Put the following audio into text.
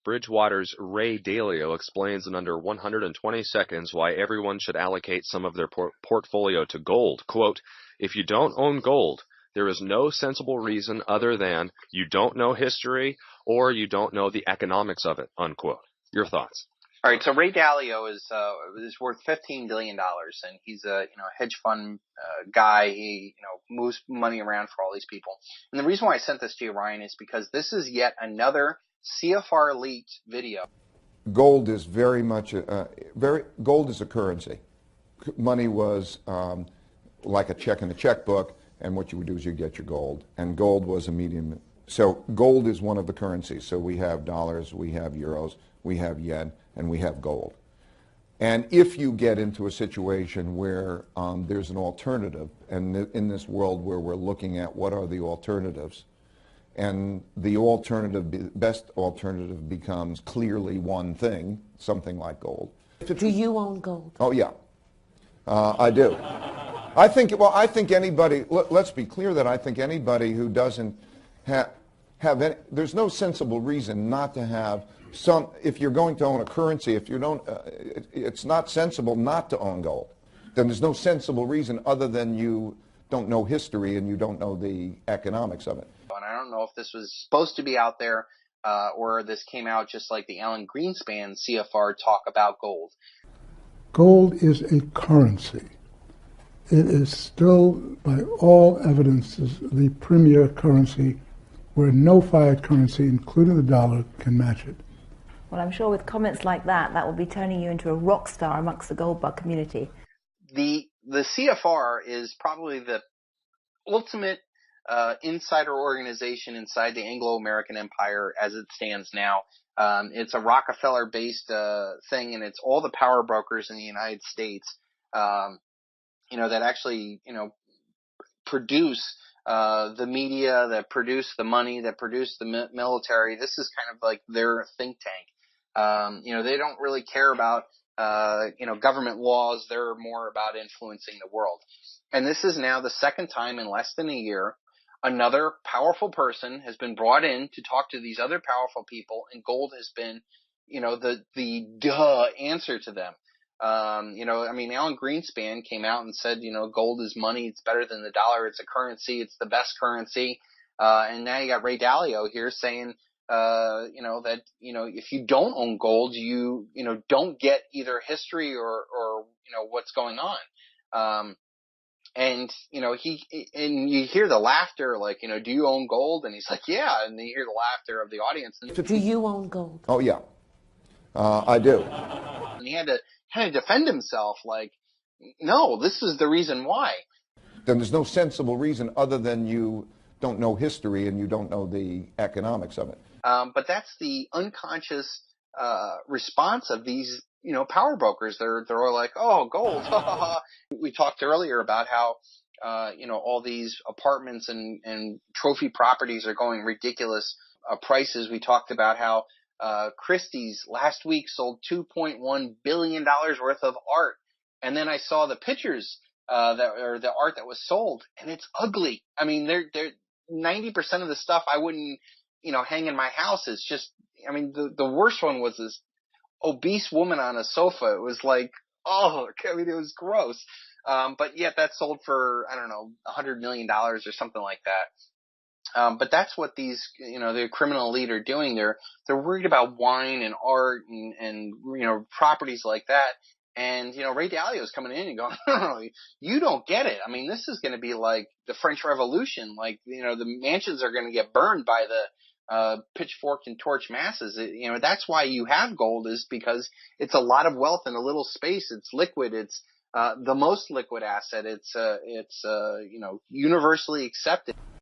Bridgewater's Ray Dalio explains in under 120 seconds why everyone should allocate some of their portfolio to gold. Quote, if you don't own gold, there is no sensible reason other than you don't know history or you don't know the economics of it, unquote. Your thoughts? All right, so Ray Dalio is worth $15 billion, and he's a hedge fund guy. He moves money around for all these people. And the reason why I sent this to you, Ryan, is because this is yet another CFR leaked video. Gold is very much gold is a currency. Money was like a check in the checkbook, and what you would do is you get your gold, and gold was a medium. So gold is one of the currencies. So we have dollars, we have euros, we have yen, and we have gold. And if you get into a situation where there's an alternative, and in this world where we're looking at what are the alternatives, and the best alternative becomes clearly one thing, something like gold. Do you own gold? Oh, yeah. I do. I think anybody, let's be clear that I think anybody who doesn't have any, there's no sensible reason not to have some, if you're going to own a currency, if you don't, it's not sensible not to own gold. Then there's no sensible reason other than you don't know history and you don't know the economics of it. And I don't know if this was supposed to be out there or this came out just like the Alan Greenspan CFR talk about gold. Gold is a currency. It is still, by all evidences, the premier currency where no fiat currency, including the dollar, can match it. Well, I'm sure with comments like that, that will be turning you into a rock star amongst the gold bug community. The CFR is probably the ultimate insider organization inside the Anglo-American Empire as it stands now. It's a Rockefeller-based thing, and it's all the power brokers in the United States, that actually, produce the media, that produce the money, that produce the military. This is kind of like their think tank. They don't really care about, government laws. They're more about influencing the world. And this is now the second time in less than a year another powerful person has been brought in to talk to these other powerful people, and gold has been, the answer to them. Alan Greenspan came out and said, gold is money. It's better than the dollar. It's a currency. It's the best currency. And now you got Ray Dalio here saying, that, if you don't own gold, you don't get either history or what's going on. And you hear the laughter, like, do you own gold? And he's like, yeah. And you hear the laughter of the audience. Do you own gold? Oh, yeah. I do. And he had to defend himself, like, no, this is the reason why. Then there's no sensible reason other than you don't know history and you don't know the economics of it. But that's the unconscious response of these, power brokers. They're all like, oh, gold. We talked earlier about how, all these apartments and trophy properties are going ridiculous prices. We talked about how Christie's last week sold $2.1 billion worth of art. And then I saw the pictures the art that was sold, and it's ugly. I mean, they're 90% of the stuff I wouldn't, hang in my house. Is just, the worst one was this obese woman on a sofa. It was like, it was gross. But yet that sold for, I don't know, $100 million or something like that. But that's what these, the criminal elite are doing. They're worried about wine and art and properties like that. And, Ray Dalio is coming in and going, no, you don't get it. I mean, this is going to be like the French Revolution. Like, the mansions are going to get burned by the pitchfork and torch masses. That's why you have gold, is because it's a lot of wealth in a little space. It's liquid. It's the most liquid asset. It's universally accepted.